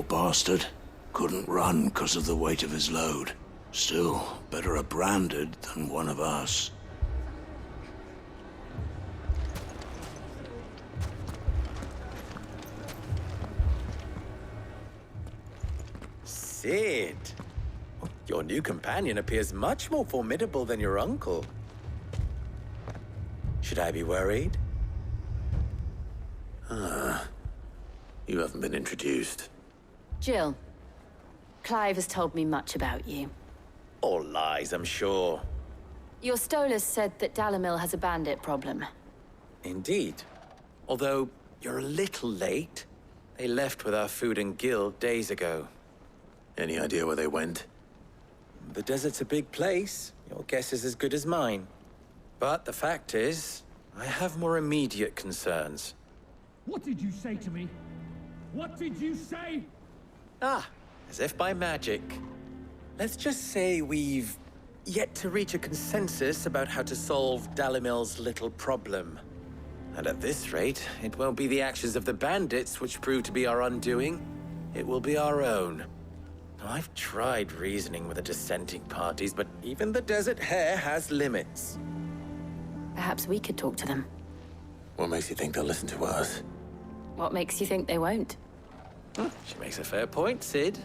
bastard. Couldn't run because of the weight of his load. Still, better a branded than one of us. Sid! Your new companion appears much more formidable than your uncle. Should I be worried? You haven't been introduced. Jill, Clive has told me much about you. All lies, I'm sure. Your Stolas said that Dalimil has a bandit problem. Indeed. Although, you're a little late. They left with our food and guild days ago. Any idea where they went? The desert's a big place. Your guess is as good as mine. But the fact is, I have more immediate concerns. What did you say to me? What did you say? As if by magic. Let's just say we've yet to reach a consensus about how to solve Dalimil's little problem. And at this rate, it won't be the actions of the bandits which prove to be our undoing. It will be our own. I've tried reasoning with the dissenting parties, but even the Desert Hare has limits. Perhaps we could talk to them. What makes you think they'll listen to us? What makes you think they won't? She makes a fair point, Sid.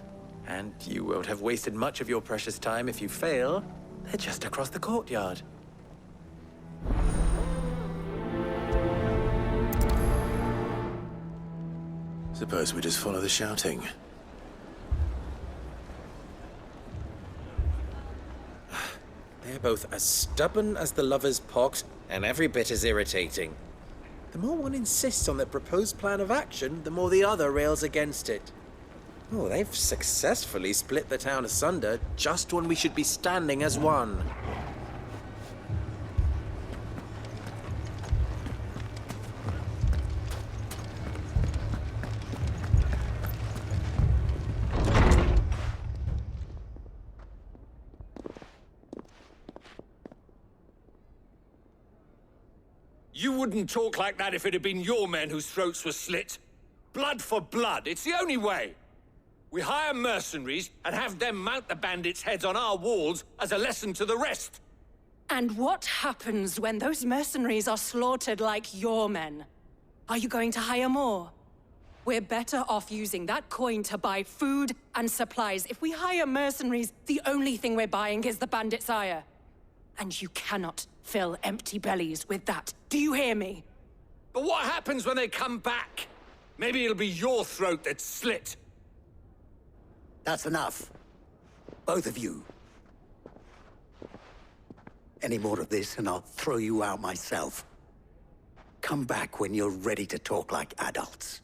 And you won't have wasted much of your precious time if you fail. They're just across the courtyard. Suppose we just follow the shouting. They're both as stubborn as the lover's pox, and every bit as irritating. The more one insists on their proposed plan of action, the more the other rails against it. Oh, they've successfully split the town asunder just when we should be standing as one. You wouldn't talk like that if it had been your men whose throats were slit. Blood for blood, it's the only way. We hire mercenaries and have them mount the bandits' heads on our walls as a lesson to the rest. And what happens when those mercenaries are slaughtered like your men? Are you going to hire more? We're better off using that coin to buy food and supplies. If we hire mercenaries, the only thing we're buying is the bandits' ire. And you cannot fill empty bellies with that. Do you hear me? But what happens when they come back? Maybe it'll be your throat that's slit. That's enough. Both of you. Any more of this and I'll throw you out myself. Come back when you're ready to talk like adults.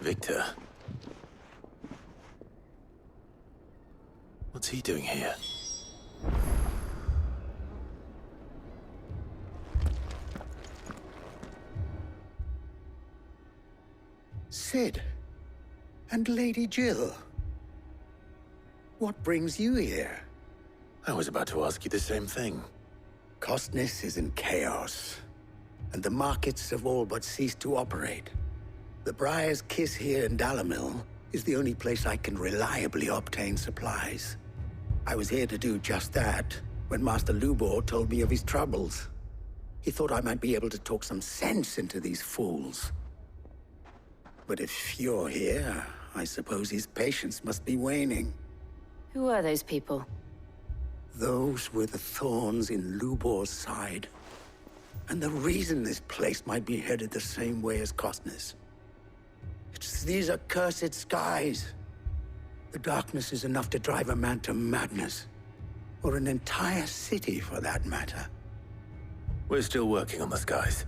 Victor. What's he doing here? Sid. And Lady Jill. What brings you here? I was about to ask you the same thing. Costness is in chaos, and the markets have all but ceased to operate. The Briar's Kiss here in Dalimil is the only place I can reliably obtain supplies. I was here to do just that when Master Lubor told me of his troubles. He thought I might be able to talk some sense into these fools. But if you're here, I suppose his patience must be waning. Who are those people? Those were the thorns in Lubor's side. And the reason this place might be headed the same way as Costness. It's these accursed skies. The darkness is enough to drive a man to madness. Or an entire city, for that matter. We're still working on the skies.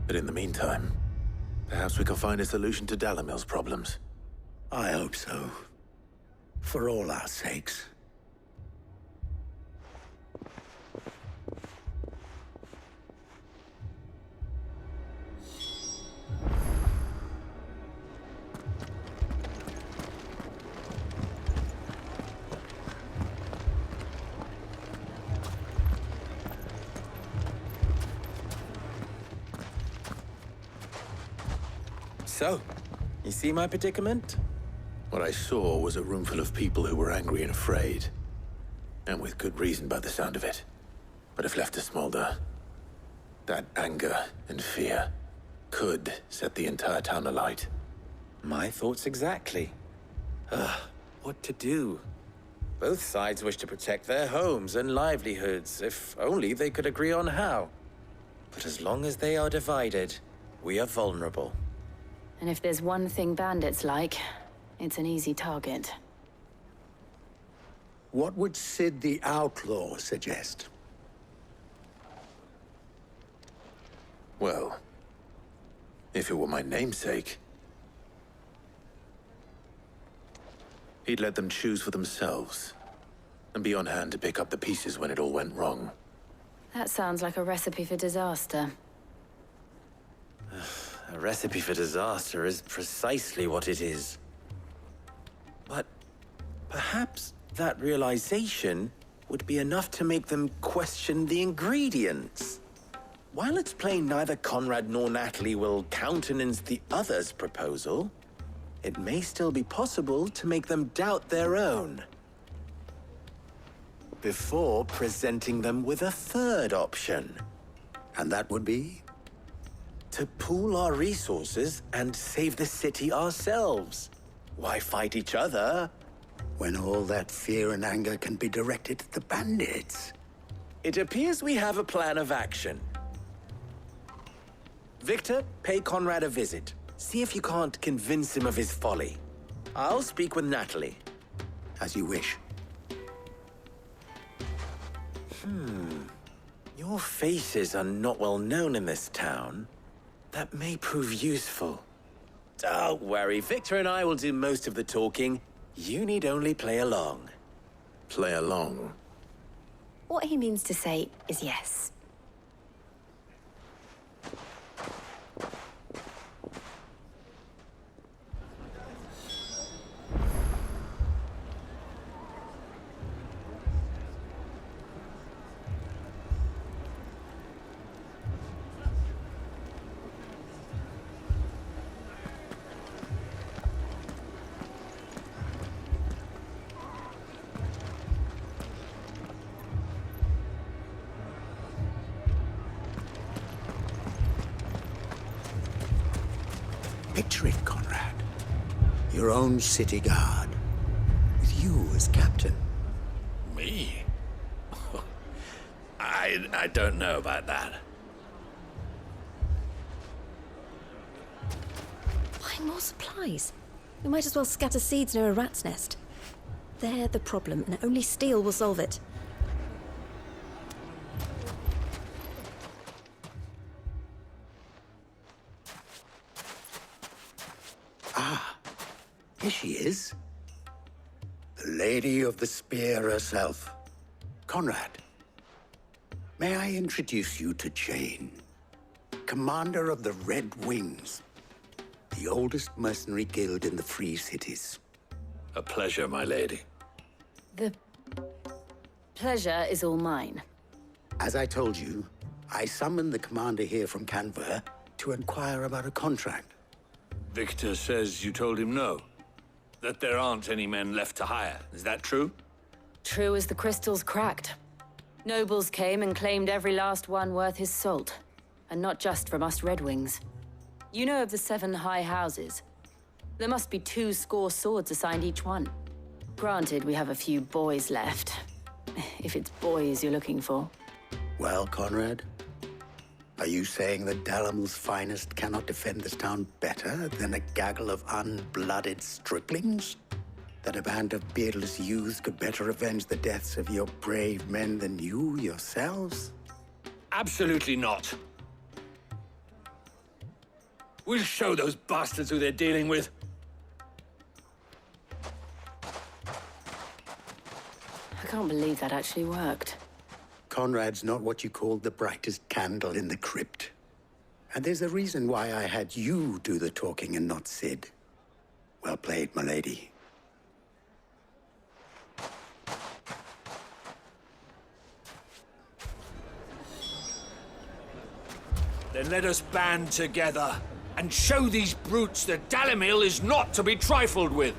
But in the meantime, perhaps we can find a solution to Dalimil's problems. I hope so. For all our sakes. So, you see my predicament? What I saw was a room full of people who were angry and afraid. And with good reason by the sound of it. But if left to smolder, that anger and fear could set the entire town alight. My thoughts exactly. What to do? Both sides wish to protect their homes and livelihoods, if only they could agree on how. But as long as they are divided, we are vulnerable. And if there's one thing bandits like, it's an easy target. What would Sid the Outlaw suggest? Well, if it were my namesake, he'd let them choose for themselves, and be on hand to pick up the pieces when it all went wrong. That sounds like a recipe for disaster. A recipe for disaster is precisely what it is. But perhaps that realization would be enough to make them question the ingredients. While it's plain neither Conrad nor Natalie will countenance the other's proposal, it may still be possible to make them doubt their own. Before presenting them with a third option. And that would be? To pool our resources and save the city ourselves. Why fight each other? When all that fear and anger can be directed at the bandits. It appears we have a plan of action. Victor, pay Conrad a visit. See if you can't convince him of his folly. I'll speak with Natalie. As you wish. Your faces are not well known in this town. That may prove useful. Don't worry, Victor and I will do most of the talking. You need only play along. Play along. What he means to say is yes. Picture it, Conrad. Your own city guard. With you as captain. Me? I don't know about that. Buying more supplies? We might as well scatter seeds near a rat's nest. They're the problem, and only steel will solve it. Here she is. The Lady of the Spear herself. Conrad, may I introduce you to Jane, commander of the Red Wings, the oldest mercenary guild in the Free Cities. A pleasure, my lady. The pleasure is all mine. As I told you, I summoned the commander here from Canver to inquire about a contract. Victor says you told him no. That there aren't any men left to hire. Is that true? True as the crystals cracked. Nobles came and claimed every last one worth his salt. And not just from us Red Wings. You know of the 7 high houses. There must be 2 swords assigned each one. Granted, we have a few boys left. If it's boys you're looking for. Well, Conrad, are you saying that Dalimil's finest cannot defend this town better than a gaggle of unblooded striplings? That a band of beardless youths could better avenge the deaths of your brave men than you yourselves? Absolutely not. We'll show those bastards who they're dealing with. I can't believe that actually worked. Conrad's not what you called the brightest candle in the crypt. And there's a reason why I had you do the talking and not Sid. Well played, my lady. Then let us band together and show these brutes that Dalimil is not to be trifled with.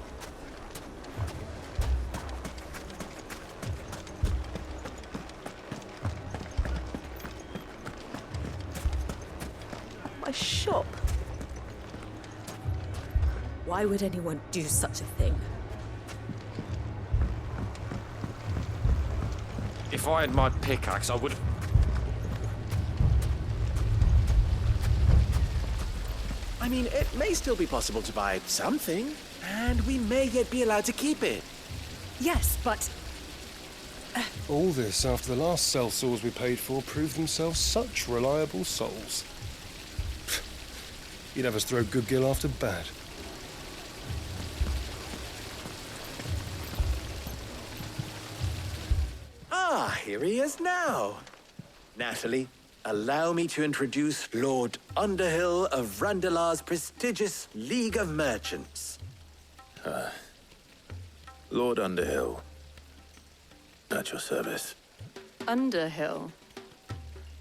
My shop? Why would anyone do such a thing? If I had my pickaxe, I would... I mean, it may still be possible to buy something, and we may yet be allowed to keep it. Yes, but All this after the last sellswords we paid for proved themselves such reliable souls. You'd have us throw good gill after bad. Ah, here he is now. Natalie, allow me to introduce Lord Underhill of Randalar's prestigious League of Merchants. Lord Underhill. At your service. Underhill.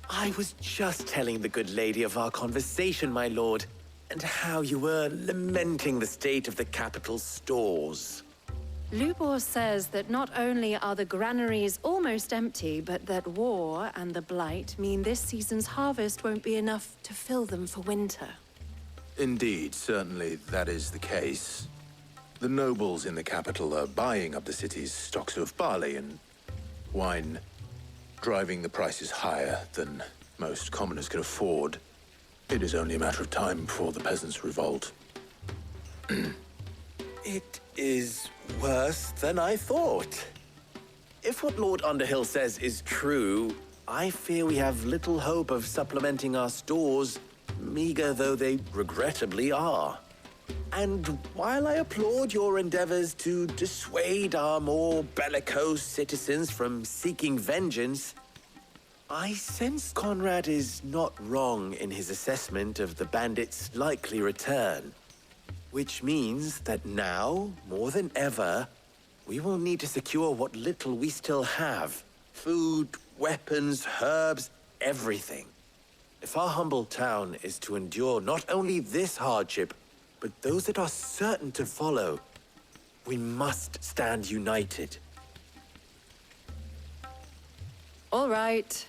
I was just telling the good lady of our conversation, my lord, and how you were lamenting the state of the capital's stores. Lubor says that not only are the granaries almost empty, but that war and the Blight mean this season's harvest won't be enough to fill them for winter. Indeed, certainly that is the case. The nobles in the capital are buying up the city's stocks of barley and wine, driving the prices higher than most commoners can afford. It is only a matter of time before the peasants revolt. It is worse than I thought. If what Lord Underhill says is true, I fear we have little hope of supplementing our stores, meager though they regrettably are. And while I applaud your endeavors to dissuade our more bellicose citizens from seeking vengeance, I sense Conrad is not wrong in his assessment of the bandits' likely return. Which means that now, more than ever, we will need to secure what little we still have. Food, weapons, herbs, everything. If our humble town is to endure not only this hardship, but those that are certain to follow, we must stand united. All right.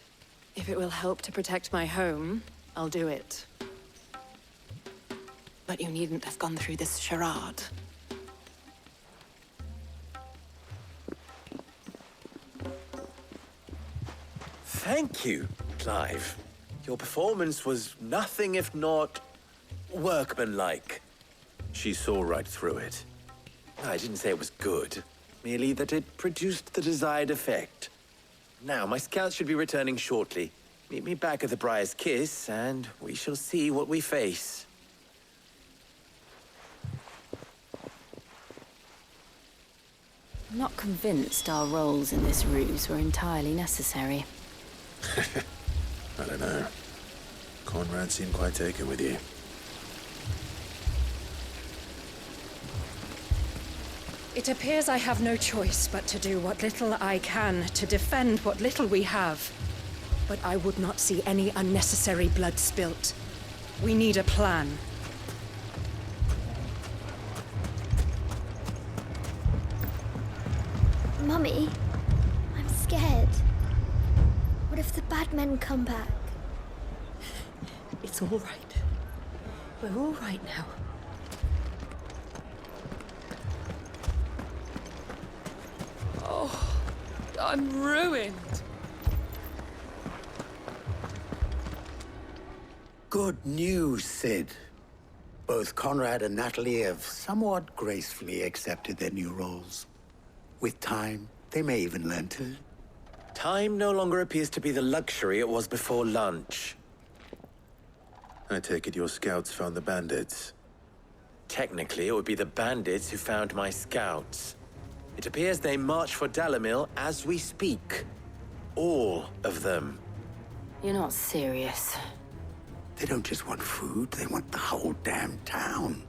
If it will help to protect my home, I'll do it. But you needn't have gone through this charade. Thank you, Clive. Your performance was nothing if not workmanlike. She saw right through it. I didn't say it was good, merely that it produced the desired effect. Now, my scouts should be returning shortly. Meet me back at the Briar's Kiss, and we shall see what we face. I'm not convinced our roles in this ruse were entirely necessary. I don't know. Conrad seemed quite taken with you. It appears I have no choice but to do what little I can to defend what little we have. But I would not see any unnecessary blood spilt. We need a plan. Mummy, I'm scared. What if the bad men come back? It's all right. We're all right now. Oh, I'm ruined. Good news, Sid. Both Conrad and Natalie have somewhat gracefully accepted their new roles. With time, they may even learn to. Time no longer appears to be the luxury it was before lunch. I take it your scouts found the bandits. Technically, it would be the bandits who found my scouts. It appears they march for Dalimil as we speak. All of them. You're not serious. They don't just want food, they want the whole damn town.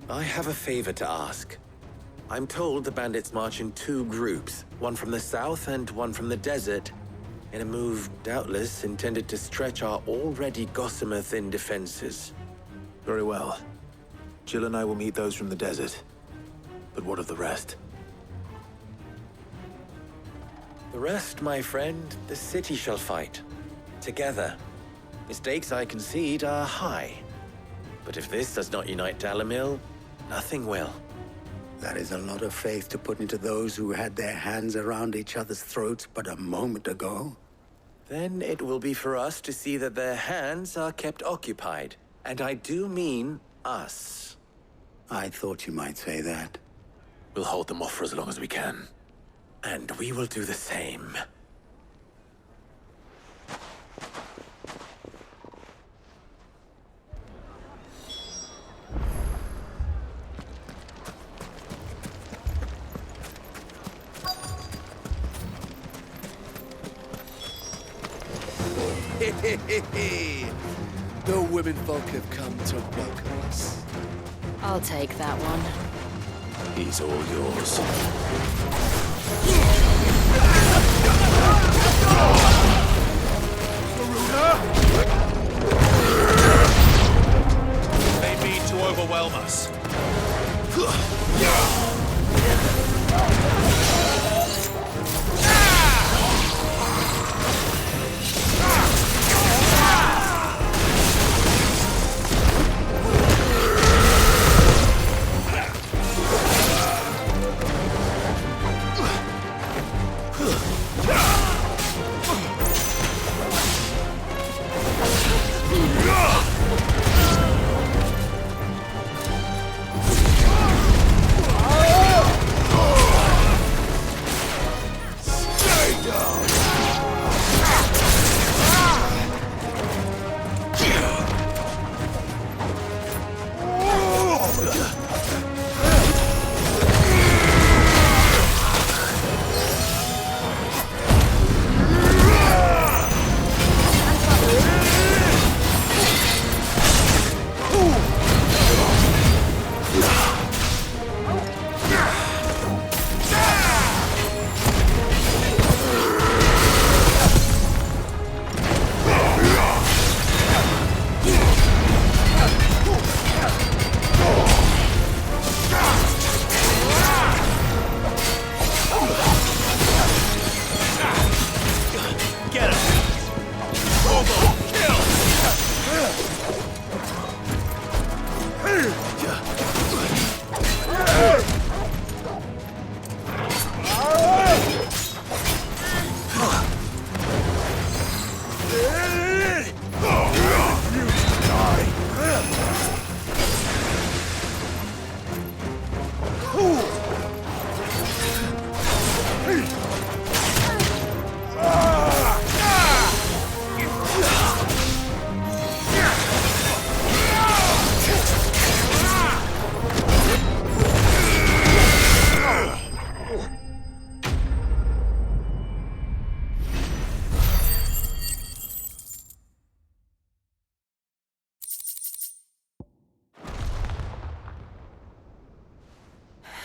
I have a favor to ask. I'm told the bandits march in two groups, one from the south and one from the desert. in a move doubtless intended to stretch our already gossamer-thin defenses. Very well. Jill and I will meet those from the desert. But what of the rest? The rest, my friend, the city shall fight. Together. The stakes, I concede, are high. But if this does not unite Dalimil, nothing will. That is a lot of faith to put into those who had their hands around each other's throats but a moment ago. Then it will be for us to see that their hands are kept occupied. And I do mean us. I thought you might say that. We'll hold them off for as long as we can. And we will do the same. The women folk have come to welcome us. I'll take that one. He's all yours. They mean to overwhelm us.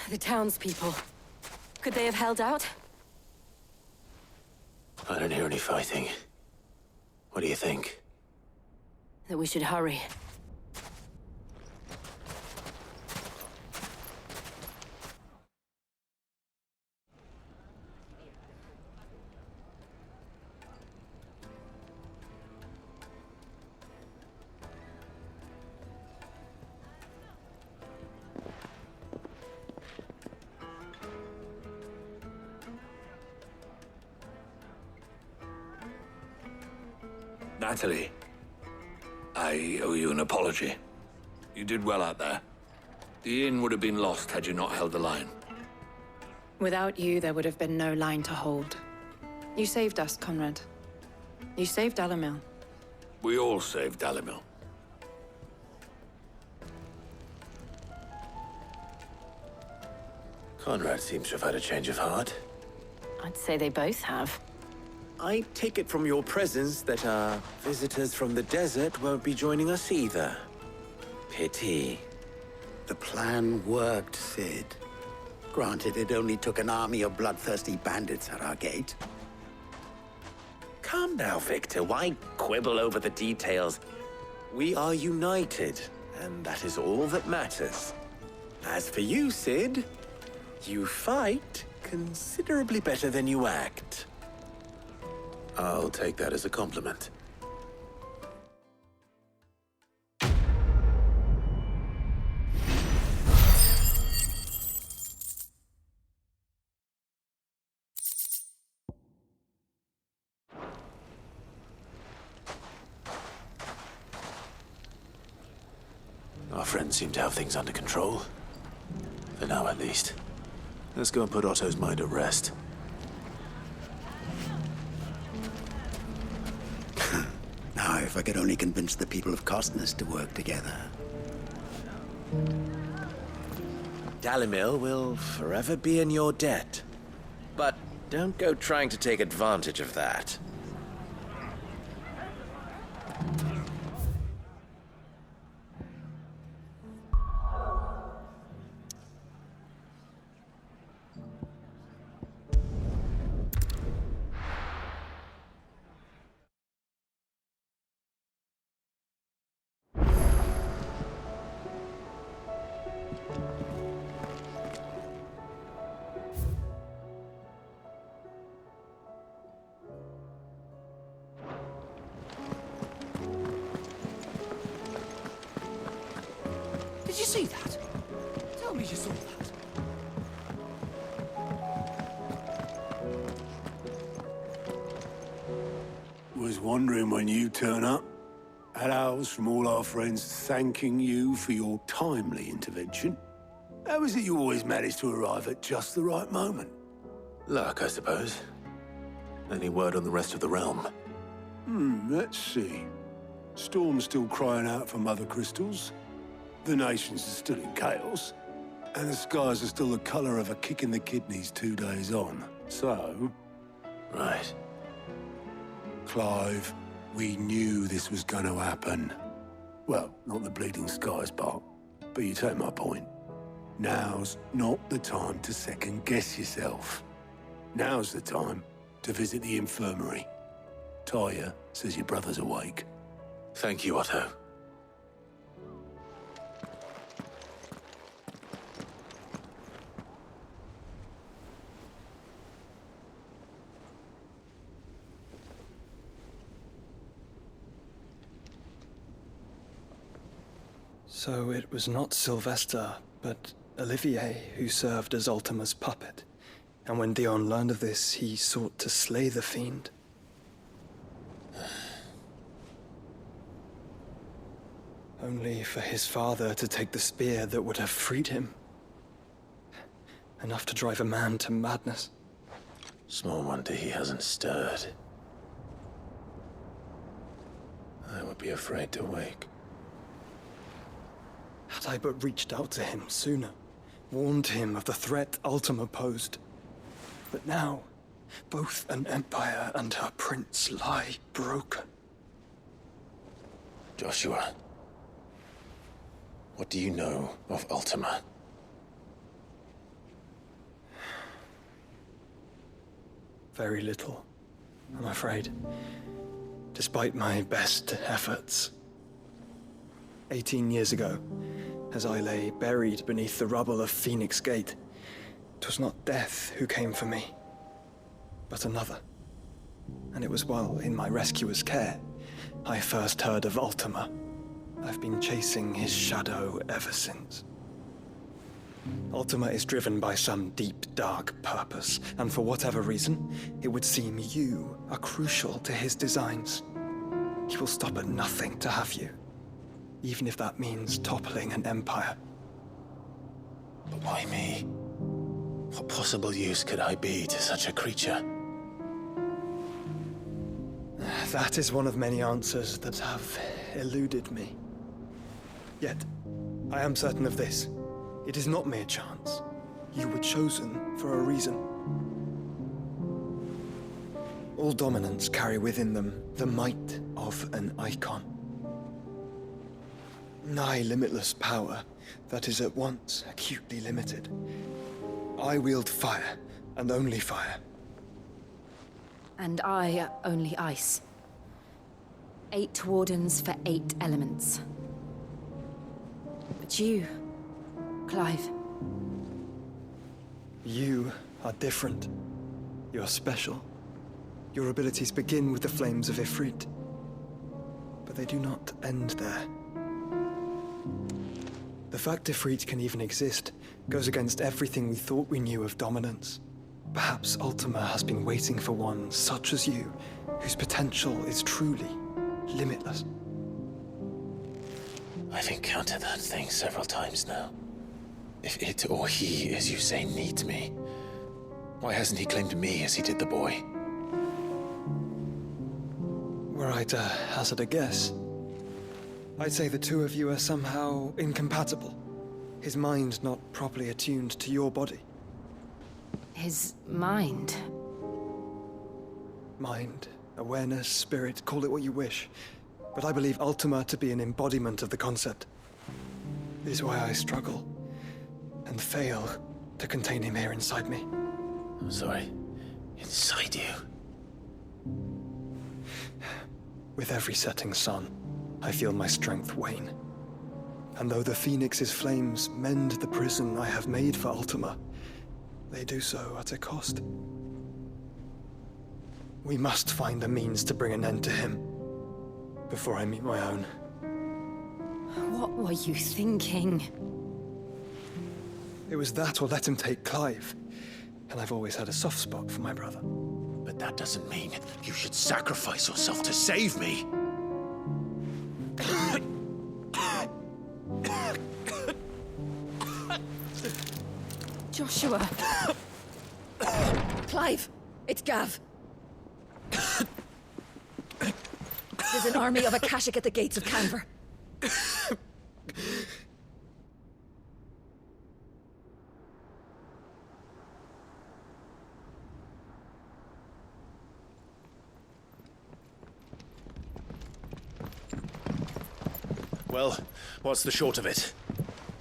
The townspeople. Could they have held out? I don't hear any fighting. What do you think? That we should hurry. Natalie, I owe you an apology. You did well out there. The inn would have been lost had you not held the line. Without you, there would have been no line to hold. You saved us, Conrad. You saved Dalimil. We all saved Dalimil. Conrad seems to have had a change of heart. I'd say they both have. I take it from your presence that our visitors from the desert won't be joining us either. Pity. The plan worked, Sid. Granted, it only took an army of bloodthirsty bandits at our gate. Calm now, Victor. Why quibble over the details? We are united, and that is all that matters. As for you, Sid, you fight considerably better than you act. I'll take that as a compliment. Our friends seem to have things under control. For now, at least. Let's go and put Otto's mind at rest. Now, if I could only convince the people of Costness to work together. Dalimil will forever be in your debt. But don't go trying to take advantage of that. Did you see that? Tell me you saw that. Was wondering when you turn up. Had owls from all our friends thanking you for your timely intervention. How is it you always manage to arrive at just the right moment? Luck, I suppose. Any word on the rest of the realm? Let's see. Storm's still crying out for mother crystals. The nations are still in chaos. And the skies are still the color of a kick in the kidneys 2 days on. So... Right. Clive, we knew this was going to happen. Well, not the bleeding skies part, but you take my point. Now's not the time to second-guess yourself. Now's the time to visit the infirmary. Talia says your brother's awake. Thank you, Otto. So it was not Sylvester, but Olivier who served as Ultima's puppet. And when Dion learned of this, he sought to slay the fiend. Only for his father to take the spear that would have freed him. Enough to drive a man to madness. Small wonder he hasn't stirred. I would be afraid to wake. Had I but reached out to him sooner, warned him of the threat Ultima posed. But now, both an empire and her prince lie broken. Joshua, what do you know of Ultima? Very little, I'm afraid. Despite my best efforts. 18 years ago, as I lay buried beneath the rubble of Phoenix Gate, 'twas not death who came for me, but another. And it was while in my rescuer's care I first heard of Ultima. I've been chasing his shadow ever since. Ultima is driven by some deep, dark purpose, and for whatever reason, it would seem you are crucial to his designs. He will stop at nothing to have you, even if that means toppling an empire. But why me? What possible use could I be to such a creature? That is one of many answers that have eluded me. Yet, I am certain of this. It is not mere chance. You were chosen for a reason. All dominants carry within them the might of an icon. Nigh limitless power that is at once acutely limited. I wield fire, and only fire. And I only ice. 8 wardens for 8 elements. But you, Clive. You are different. You're special. Your abilities begin with the flames of Ifrit. But they do not end there. The fact Ifrit can even exist goes against everything we thought we knew of dominance. Perhaps Ultima has been waiting for one such as you, whose potential is truly limitless. I've encountered that thing several times now. If it or he, as you say, needs me, why hasn't he claimed me as he did the boy? Were I to hazard a guess, I'd say the two of you are somehow incompatible. His mind not properly attuned to your body. His mind? Mind, awareness, spirit, call it what you wish. But I believe Ultima to be an embodiment of the concept. This is why I struggle and fail to contain him here inside me. I'm sorry. Inside you? With every setting sun, I feel my strength wane. And though the Phoenix's flames mend the prison I have made for Ultima, they do so at a cost. We must find a means to bring an end to him before I meet my own. What were you thinking? It was that or let him take Clive. And I've always had a soft spot for my brother. But that doesn't mean you should sacrifice yourself to save me. Joshua! Clive! It's Gav! There's an army of Akashic at the gates of Canver. Well, what's the short of it?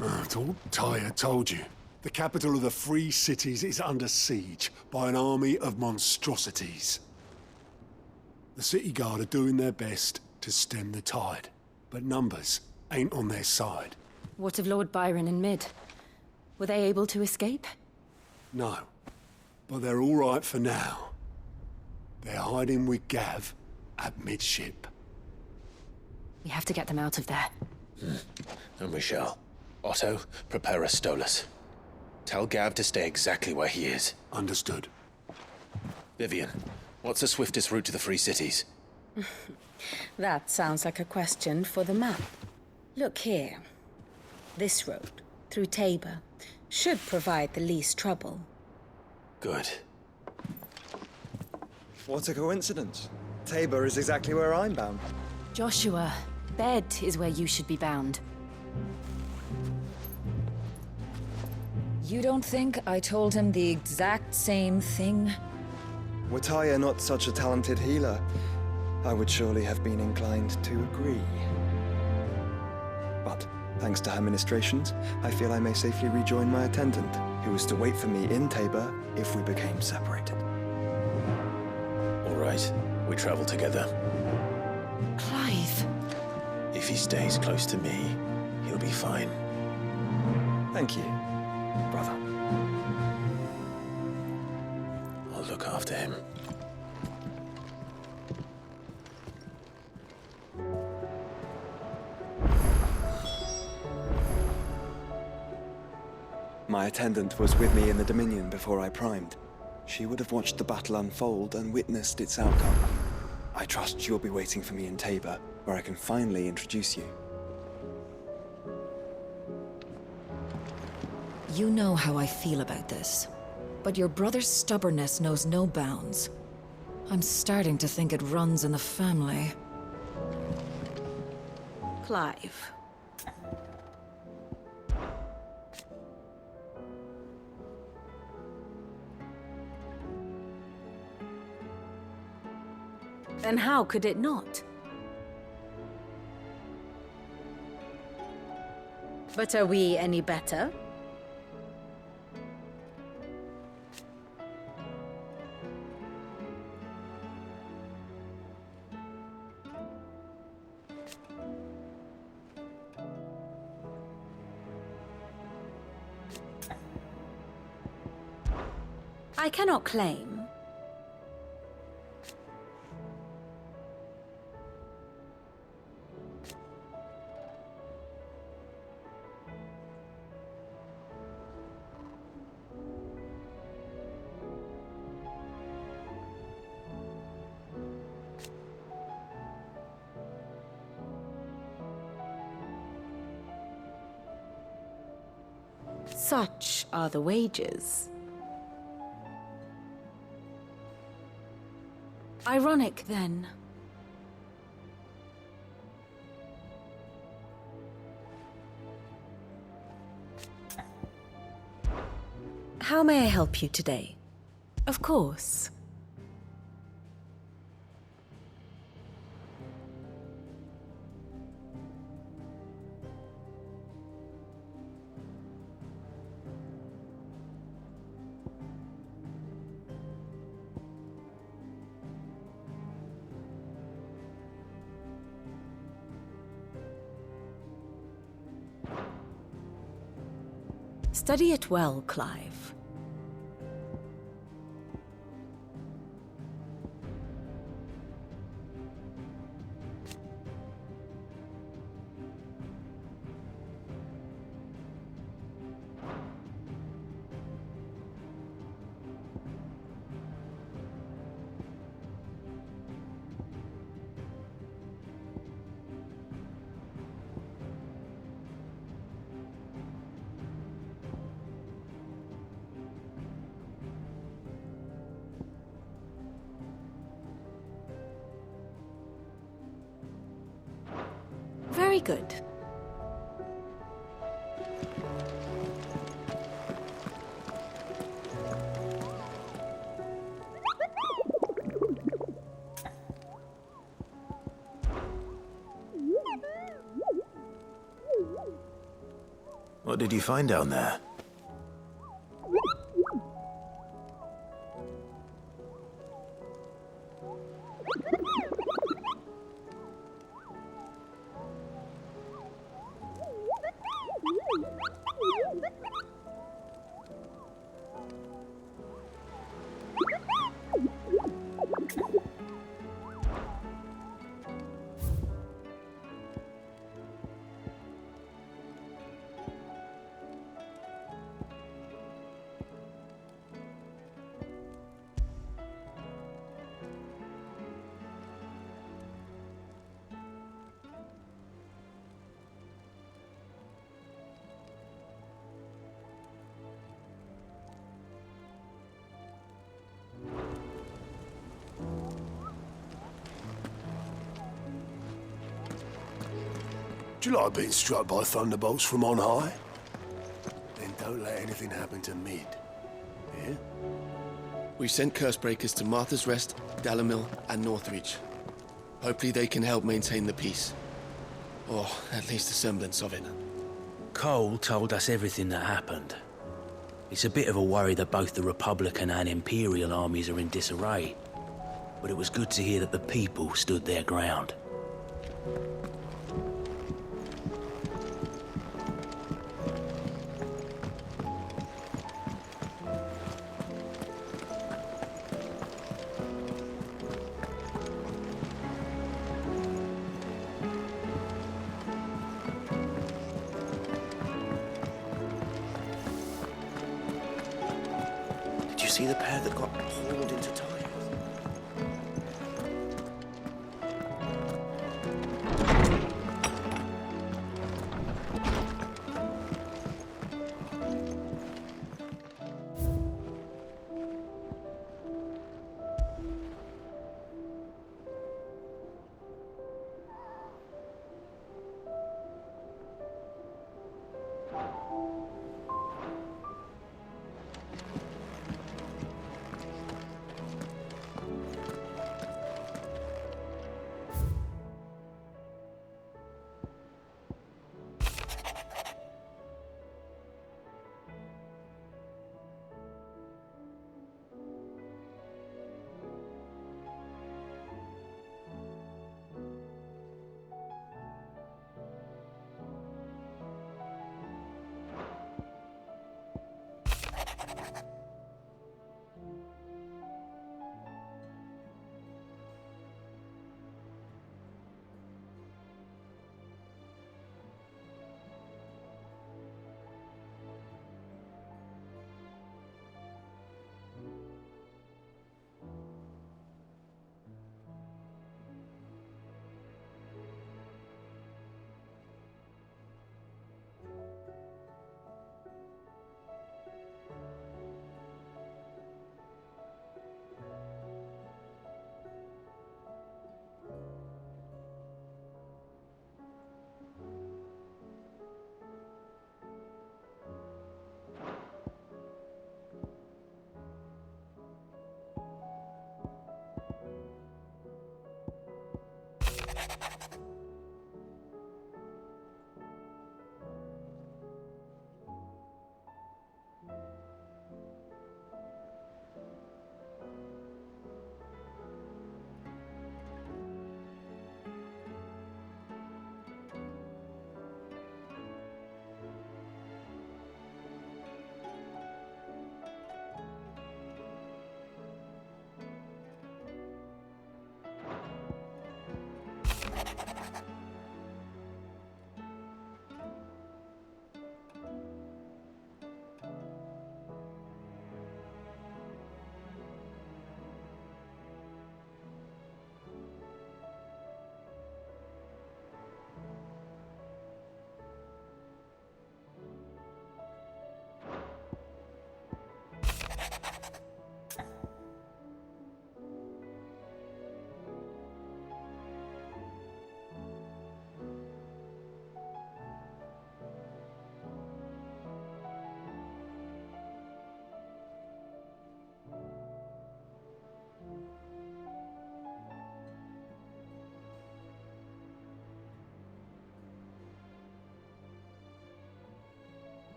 I thought Tyre told you. The capital of the Free Cities is under siege by an army of monstrosities. The City Guard are doing their best to stem the tide, but numbers ain't on their side. What of Lord Byron and Mid? Were they able to escape? No, but they're all right for now. They're hiding with Gav at midship. We have to get them out of there. And we shall. Otto, prepare a Stolas. Tell Gav to stay exactly where he is. Understood. Vivian, what's the swiftest route to the Free Cities? That sounds like a question for the map. Look here. This road, through Tabor, should provide the least trouble. Good. What a coincidence. Tabor is exactly where I'm bound. Joshua, bed is where you should be bound. You don't think I told him the exact same thing? Were Tyre not such a talented healer, I would surely have been inclined to agree. But, thanks to her ministrations, I feel I may safely rejoin my attendant, who was to wait for me in Tabor if we became separated. All right, we travel together. Clive. If he stays close to me, he'll be fine. Thank you, brother. I'll look after him. My attendant was with me in the Dominion before I primed. She would have watched the battle unfold and witnessed its outcome. I trust she'll be waiting for me in Tabor, where I can finally introduce you. You know how I feel about this, but your brother's stubbornness knows no bounds. I'm starting to think it runs in the family. Clive. Then how could it not? But are we any better? I cannot claim. Such are the wages. Ironic, then. How may I help you today? Of course. Study it well, Clive. Very good. What did you find down there? Do you like being struck by thunderbolts from on high? Then don't let anything happen to Mid. Yeah? We've sent Cursebreakers to Martha's Rest, Dalimil, and Northreach. Hopefully they can help maintain the peace. Or at least a semblance of it. Cole told us everything that happened. It's a bit of a worry that both the Republican and Imperial armies are in disarray. But it was good to hear that the people stood their ground. Did you see the pair that got hauled into time?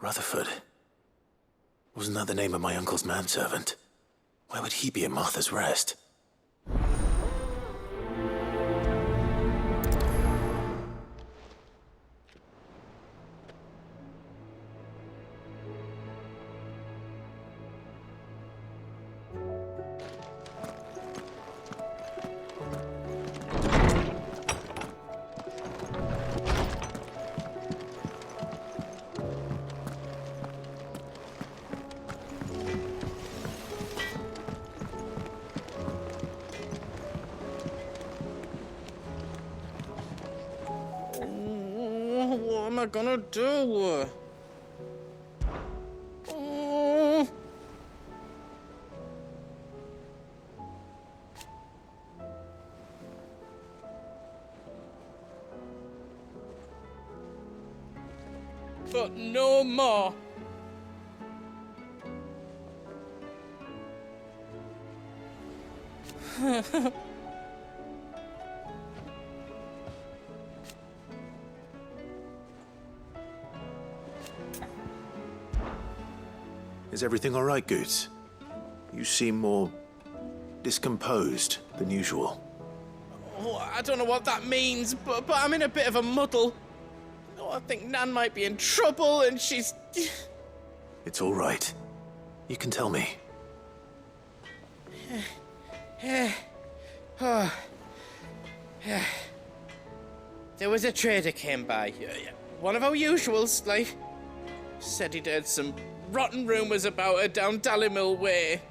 Rutherford. Wasn't that the name of my uncle's manservant? Why would he be at Martha's Rest? What am I gonna do? Oh. But no more. Is everything all right, Goots? You seem more discomposed than usual. Oh, I don't know what that means, but I'm in a bit of a muddle. Oh, I think Nan might be in trouble, and she's... It's all right. You can tell me. Oh. There was a trader came by. One of our usuals, like. Said he'd heard some rotten rumours about her down Dalimil way.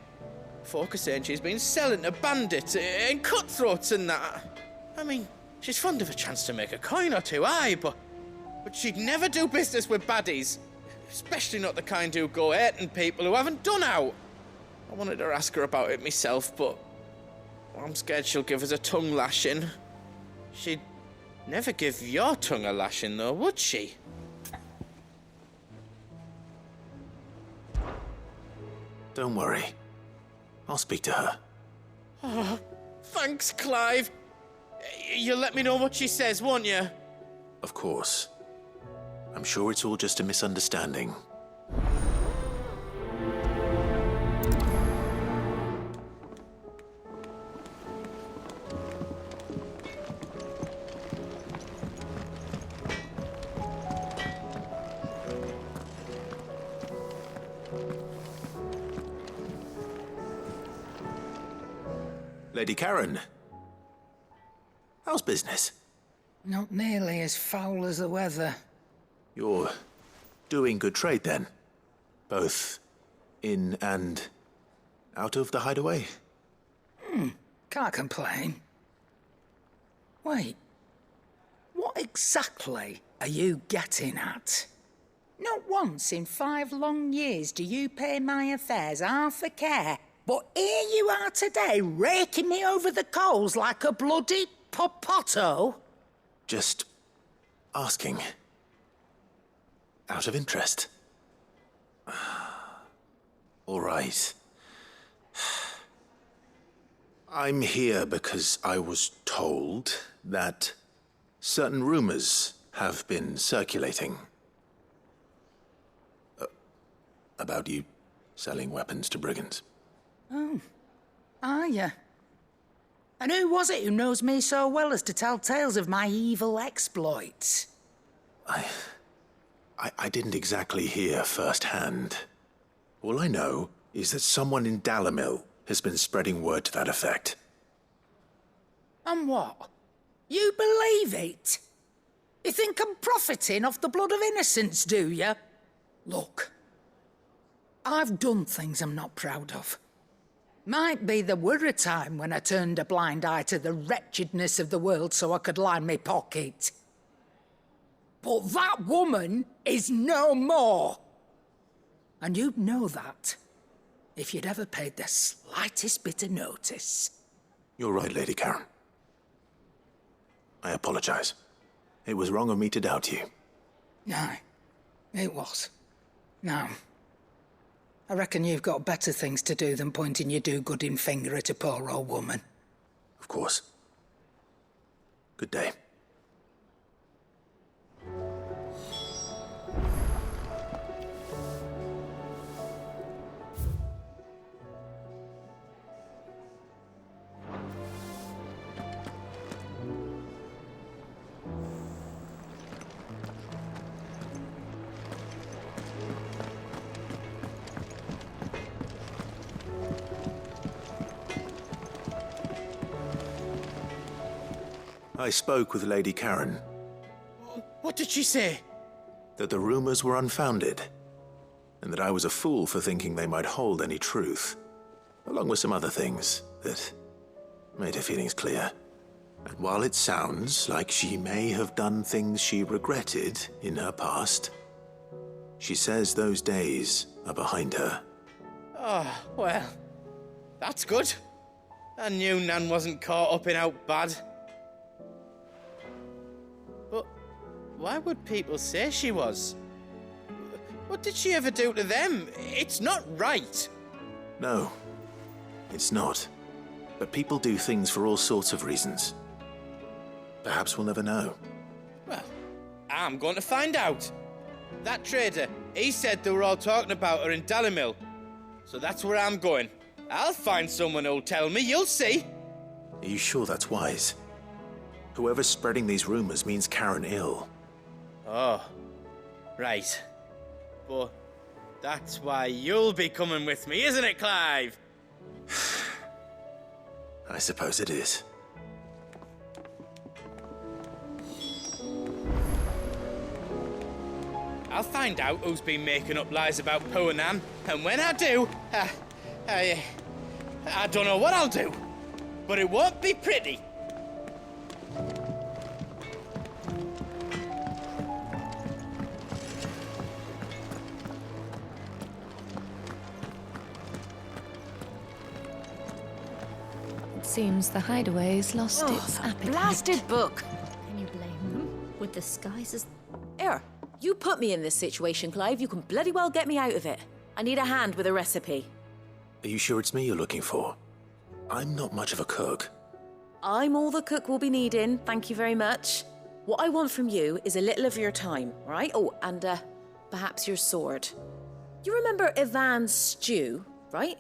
Folk are saying she's been selling to bandits and cutthroats and that. I mean, she's fond of a chance to make a coin or two, aye, but she'd never do business with baddies. Especially not the kind who go hurting people who haven't done out. I wanted to ask her about it myself, but I'm scared she'll give us a tongue lashing. She'd never give your tongue a lashing, though, would she? Don't worry. I'll speak to her. Oh, thanks, Clive. You'll let me know what she says, won't you? Of course. I'm sure it's all just a misunderstanding. Lady Karen, how's business? Not nearly as foul as the weather. You're doing good trade, then? Both in and out of the hideaway? Can't complain. Wait, what exactly are you getting at? Not once in 5 long years do you pay my affairs half a care. But here you are today, raking me over the coals like a bloody popoto. Just asking. Out of interest. All right. I'm here because I was told that certain rumors have been circulating. About you selling weapons to brigands. Oh, are you? And who was it who knows me so well as to tell tales of my evil exploits? I didn't exactly hear firsthand. All I know is that someone in Dalimil has been spreading word to that effect. And what? You believe it? You think I'm profiting off the blood of innocents, do you? Look, I've done things I'm not proud of. Might be there were a time when I turned a blind eye to the wretchedness of the world so I could line my pocket. But that woman is no more. And you'd know that if you'd ever paid the slightest bit of notice. You're right, Lady Karen. I apologize. It was wrong of me to doubt you. No, it was. Now, I reckon you've got better things to do than pointing your do-gooding finger at a poor old woman. Of course. Good day. I spoke with Lady Karen. What did she say? That the rumors were unfounded, and that I was a fool for thinking they might hold any truth, along with some other things that made her feelings clear. And while it sounds like she may have done things she regretted in her past, she says those days are behind her. Oh, well, that's good. I knew Nan wasn't caught up in out bad. But why would people say she was? What did she ever do to them? It's not right. No, it's not. But people do things for all sorts of reasons. Perhaps we'll never know. Well, I'm going to find out. That trader, he said they were all talking about her in Dalimil. So that's where I'm going. I'll find someone who'll tell me, you'll see. Are you sure that's wise? Whoever's spreading these rumors means Karen ill. Oh, right. But that's why you'll be coming with me, isn't it, Clive? I suppose it is. I'll find out who's been making up lies about poor Nan, and when I do, I don't know what I'll do, but it won't be pretty. It seems the hideaway's lost its appetite. Blasted book! Can you blame them? With the skies as... Here, you put me in this situation, Clive. You can bloody well get me out of it. I need a hand with a recipe. Are you sure it's me you're looking for? I'm not much of a cook. I'm all the cook will be needing, thank you very much. What I want from you is a little of your time, right? Oh, and perhaps your sword. You remember Ivan's stew, right?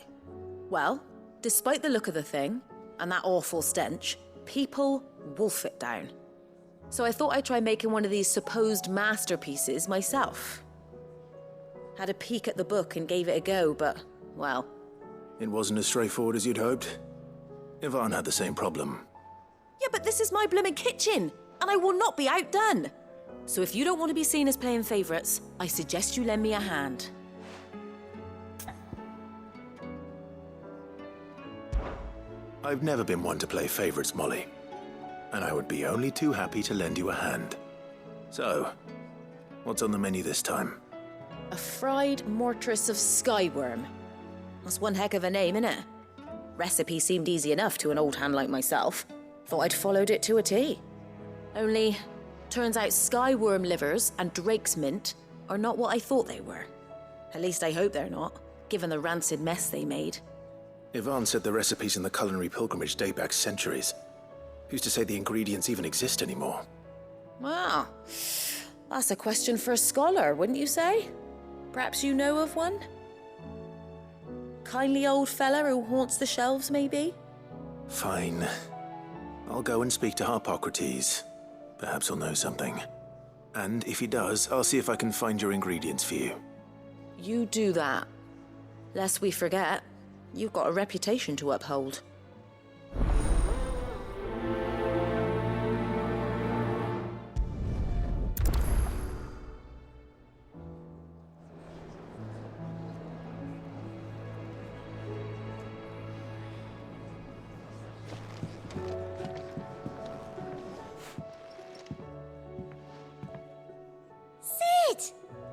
Well, despite the look of the thing, and that awful stench, people wolf it down. So I thought I'd try making one of these supposed masterpieces myself. Had a peek at the book and gave it a go, but, well... It wasn't as straightforward as you'd hoped. Ivan had the same problem. Yeah, but this is my blooming kitchen, and I will not be outdone. So if you don't want to be seen as playing favourites, I suggest you lend me a hand. I've never been one to play favourites, Molly. And I would be only too happy to lend you a hand. So, what's on the menu this time? A fried mortress of skyworm. That's one heck of a name, innit? Recipe seemed easy enough to an old hand like myself. Thought I'd followed it to a T. Only, turns out skyworm livers and drake's mint are not what I thought they were. At least I hope they're not, given the rancid mess they made. Ivan said the recipes in the culinary pilgrimage date back centuries. Who's to say the ingredients even exist anymore? Wow. That's a question for a scholar, wouldn't you say? Perhaps you know of one? Kindly old fella who haunts the shelves, maybe? Fine. I'll go and speak to Harpocrates. Perhaps he'll know something. And if he does, I'll see if I can find your ingredients for you. You do that. Lest we forget, you've got a reputation to uphold.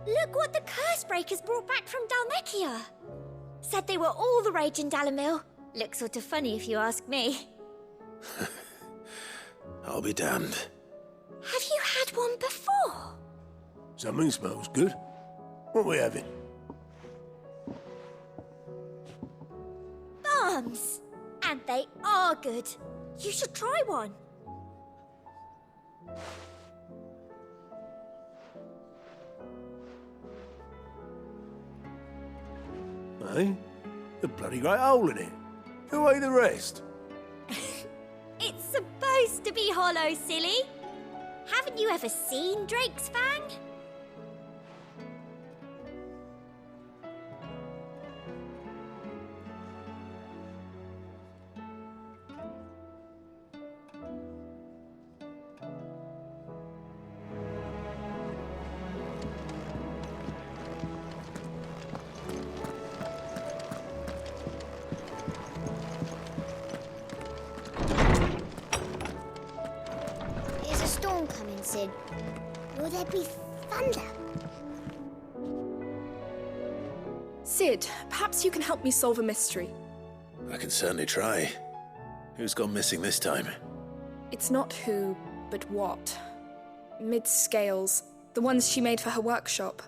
Look what the Cursebreakers brought back from Dalmechia. Said they were all the rage in Dalimil. Looks sort of funny if you ask me. I'll be damned. Have you had one before? Something smells good. What are we having? Bombs! And they are good. You should try one. Eh? A bloody great hole in it. Who ate the rest? It's supposed to be hollow, silly. Haven't you ever seen Drake's Fang? Sid? Will there be thunder? Sid, perhaps you can help me solve a mystery. I can certainly try. Who's gone missing this time? It's not who, but what. Mid's scales, the ones she made for her workshop.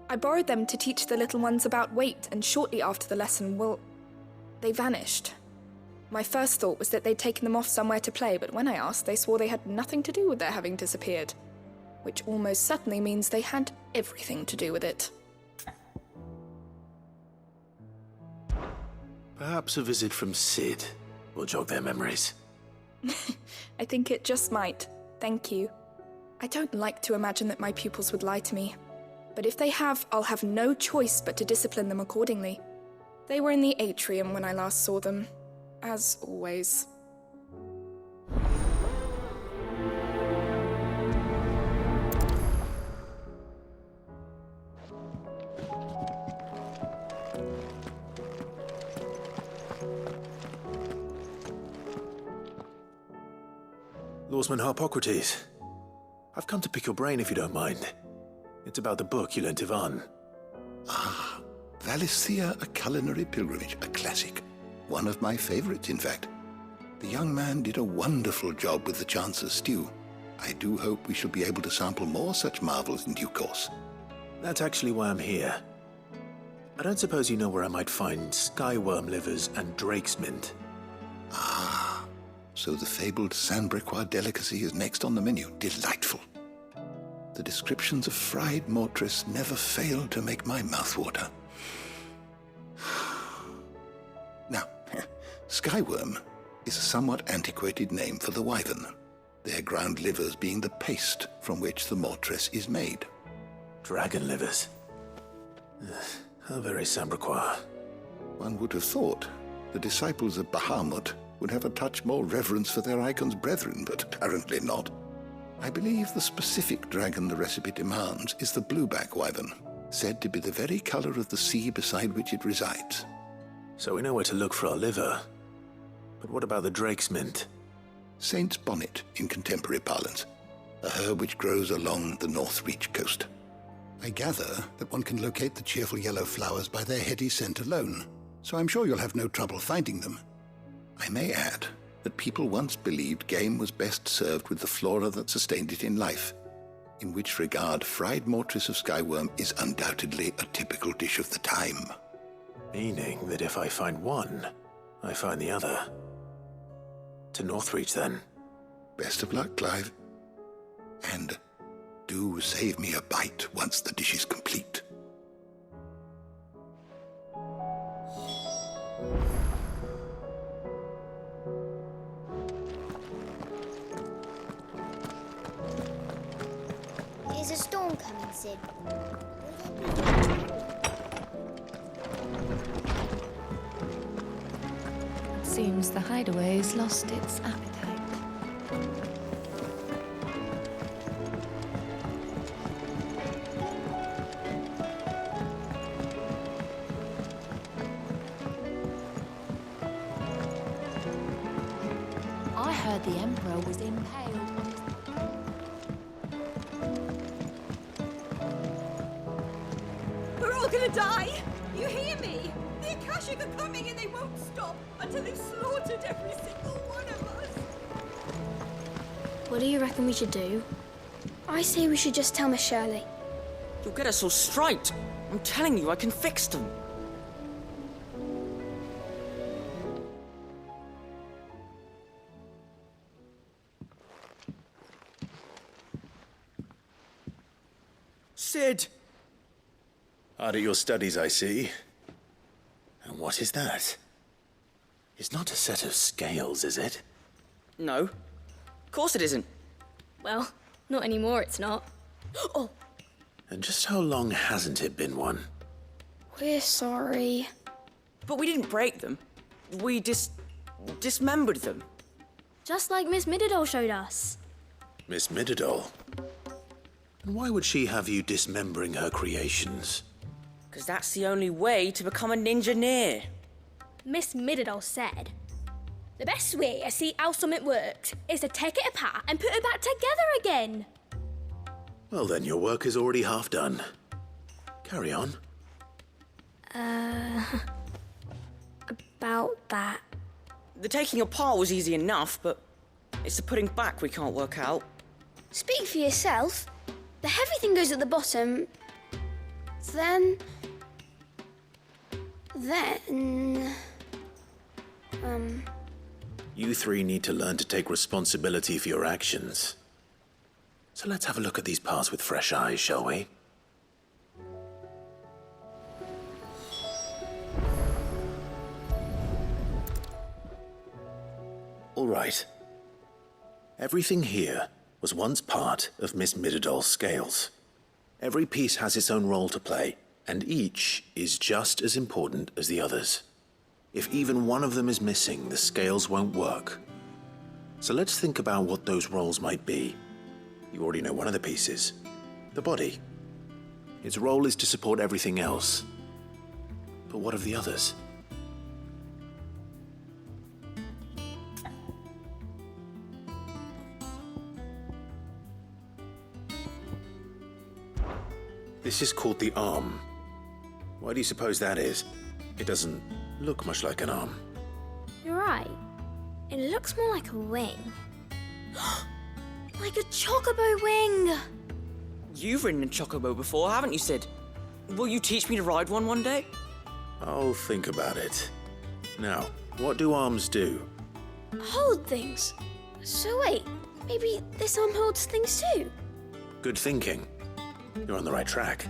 I borrowed them to teach the little ones about weight, and shortly after the lesson, well, they vanished. My first thought was that they'd taken them off somewhere to play, but when I asked, they swore they had nothing to do with their having disappeared. Which almost certainly means they had everything to do with it. Perhaps a visit from Sid will jog their memories. I think it just might. Thank you. I don't like to imagine that my pupils would lie to me. But if they have, I'll have no choice but to discipline them accordingly. They were in the atrium when I last saw them. As always. Lawsman Harpocrates. I've come to pick your brain if you don't mind. It's about the book you lent Ivan. Ah, Valisthea, A Culinary Pilgrimage, a classic. One of my favorites, in fact. The young man did a wonderful job with the Chance's stew. I do hope we shall be able to sample more such marvels in due course. That's actually why I'm here. I don't suppose you know where I might find skyworm livers and drake's mint. Ah, so the fabled Sandbrequois delicacy is next on the menu. Delightful. The descriptions of fried mortress never fail to make my mouth water. Now, skyworm is a somewhat antiquated name for the wyvern, their ground livers being the paste from which the mortress is made. Dragon livers. How very Sandbrequois. One would have thought the disciples of Bahamut would have a touch more reverence for their icon's brethren, but apparently not. I believe the specific dragon the recipe demands is the blueback wyvern, said to be the very color of the sea beside which it resides. So we know where to look for our liver. But what about the drake's mint? Saint's bonnet in contemporary parlance, a herb which grows along the North Reach coast. I gather that one can locate the cheerful yellow flowers by their heady scent alone, so I'm sure you'll have no trouble finding them. I may add that people once believed game was best served with the flora that sustained it in life, in which regard fried mortress of skyworm is undoubtedly a typical dish of the time. Meaning that if I find one, I find the other. To Northreach, then. Best of luck, Clive. And do save me a bite once the dish is complete. Is a storm coming, Sid? Seems the hideaway's lost its appetite. I heard the Emperor was impaled on his... We're all gonna die! You hear me? The Akashic are coming and they won't stop until they've slaughtered every single one of us! What do you reckon we should do? I say we should just tell Miss Shirley. You'll get us all straight. I'm telling you, I can fix them. Sid! Hard at your studies, I see. And what is that? It's not a set of scales, is it? No. Of course it isn't. Well, not anymore, it's not. Oh! And just how long hasn't it been one? We're sorry. But we didn't break them. We dismembered them. Just like Miss Mididol showed us. Miss Mididol? And why would she have you dismembering her creations? Because that's the only way to become a ninja-neer. Miss Mididol said, the best way to see how something works is to take it apart and put it back together again. Well then, your work is already half done. Carry on. About that. The taking apart was easy enough, but it's the putting back we can't work out. Speak for yourself. The heavy thing goes at the bottom. Then... You three need to learn to take responsibility for your actions. So let's have a look at these parts with fresh eyes, shall we? All right. Everything here was once part of Miss Midadol's scales. Every piece has its own role to play, and each is just as important as the others. If even one of them is missing, the scales won't work. So let's think about what those roles might be. You already know one of the pieces, the body. Its role is to support everything else. But what of the others? This is called the arm. Why do you suppose that is? It doesn't look much like an arm. You're right. It looks more like a wing. Like a chocobo wing! You've ridden a chocobo before, haven't you, Sid? Will you teach me to ride one day? I'll think about it. Now, what do arms do? Hold things. So wait, maybe this arm holds things too? Good thinking. You're on the right track.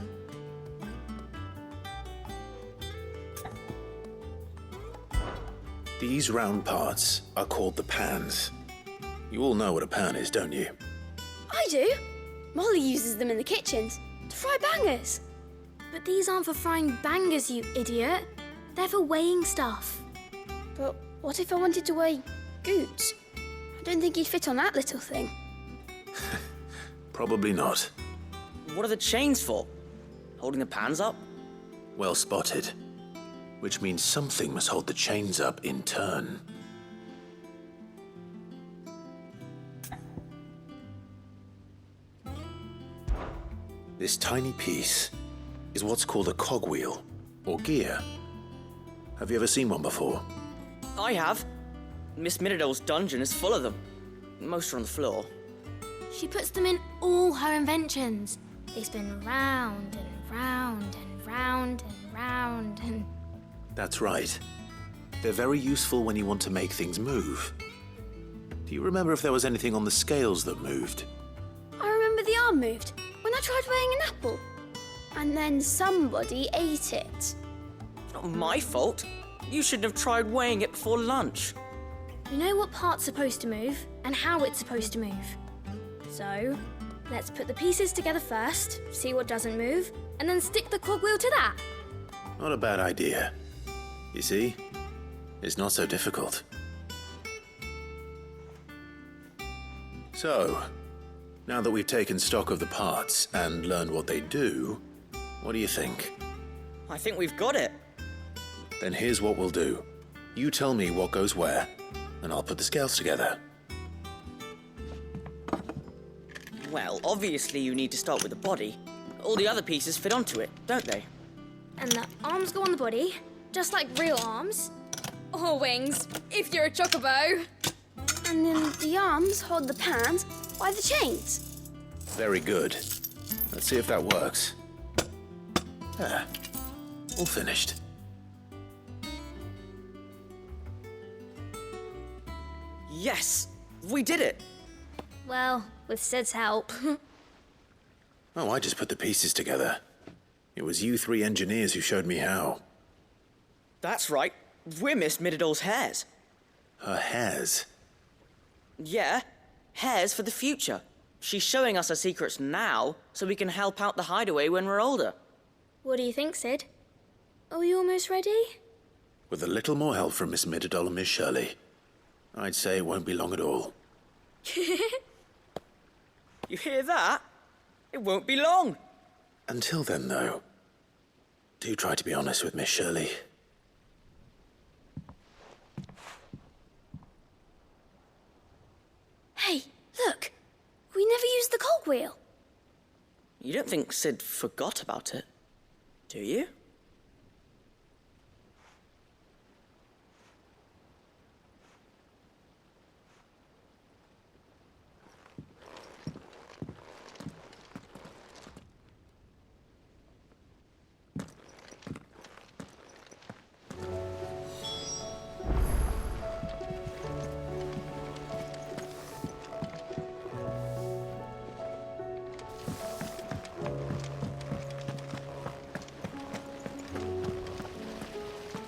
These round parts are called the pans. You all know what a pan is, don't you? I do. Molly uses them in the kitchens to fry bangers. But these aren't for frying bangers, you idiot. They're for weighing stuff. But what if I wanted to weigh goods? I don't think you'd fit on that little thing. Probably not. What are the chains for? Holding the pans up? Well spotted. Which means something must hold the chains up in turn. This tiny piece is what's called a cogwheel, or gear. Have you ever seen one before? I have. Miss Midadol's dungeon is full of them. Most are on the floor. She puts them in all her inventions. They spin round and round and round and round and... That's right. They're very useful when you want to make things move. Do you remember if there was anything on the scales that moved? I remember the arm moved when I tried weighing an apple. And then somebody ate it. It's not my fault. You shouldn't have tried weighing it before lunch. You know what part's supposed to move and how it's supposed to move. So, let's put the pieces together first, see what doesn't move, and then stick the cogwheel to that. Not a bad idea. You see, it's not so difficult. So, now that we've taken stock of the parts and learned what they do, what do you think? I think we've got it. Then here's what we'll do. You tell me what goes where, and I'll put the scales together. Well, obviously you need to start with the body. All the other pieces fit onto it, don't they? And the arms go on the body, just like real arms. Or wings, if you're a chocobo. And then the arms hold the pans by the chains. Very good. Let's see if that works. Ah, all finished. Yes! We did it! Well, with Sid's help. Oh, I just put the pieces together. It was you three engineers who showed me how. That's right. We're Miss Midadol's hairs. Her hairs? Yeah, hairs for the future. She's showing us her secrets now, so we can help out the hideaway when we're older. What do you think, Sid? Are we almost ready? With a little more help from Miss Midadol and Miss Shirley, I'd say it won't be long at all. You hear that? It won't be long. Until then, though, do try to be honest with Miss Shirley. Hey, look! We never used the cogwheel. You don't think Sid forgot about it, do you?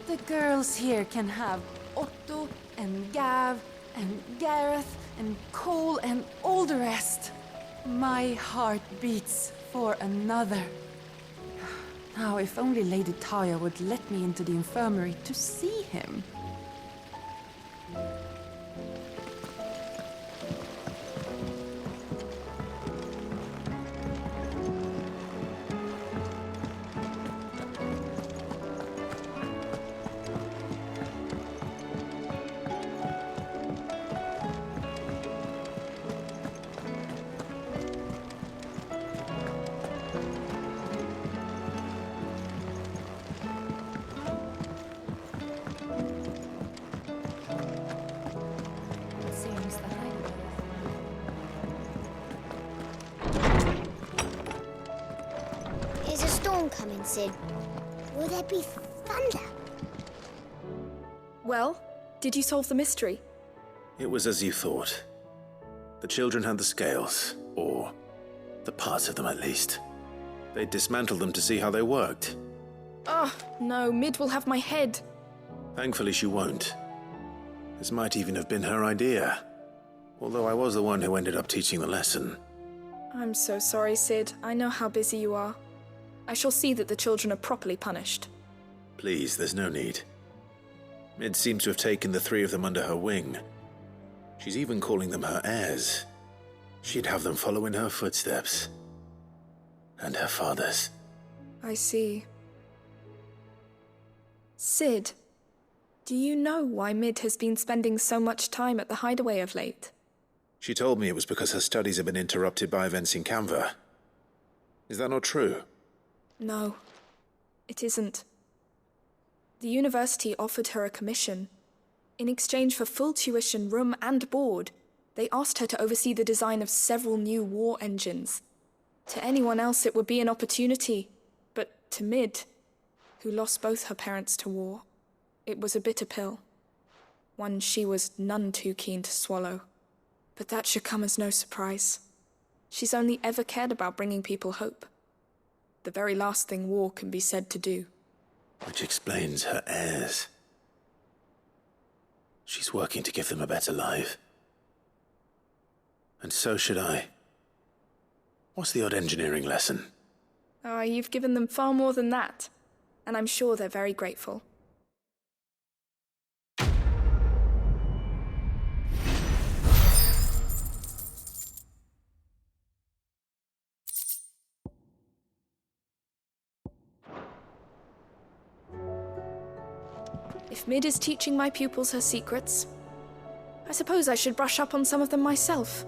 The girls here can have Otto and Gav and Gareth and Cole and all the rest. My heart beats for another. Now, if only Lady Taya would let me into the infirmary to see him. Is a storm coming, Sid? Will there be thunder? Well, did you solve the mystery? It was as you thought. The children had the scales, or the parts of them at least. They dismantled them to see how they worked. Ah, no, Mid will have my head. Thankfully she won't. This might even have been her idea. Although I was the one who ended up teaching the lesson. I'm so sorry, Sid. I know how busy you are. I shall see that the children are properly punished. Please, there's no need. Mid seems to have taken the three of them under her wing. She's even calling them her heirs. She'd have them follow in her footsteps. And her father's. I see. Sid, do you know why Mid has been spending so much time at the hideaway of late? She told me it was because her studies have been interrupted by events in Canva. Is that not true? No, it isn't. The university offered her a commission. In exchange for full tuition, room and board, they asked her to oversee the design of several new war engines. To anyone else it would be an opportunity, but to Mid, who lost both her parents to war, it was a bitter pill. One she was none too keen to swallow. But that should come as no surprise. She's only ever cared about bringing people hope. The very last thing war can be said to do. Which explains her heirs. She's working to give them a better life. And so should I. What's the odd engineering lesson? Ah, you've given them far more than that. And I'm sure they're very grateful. If Mid is teaching my pupils her secrets, I suppose I should brush up on some of them myself.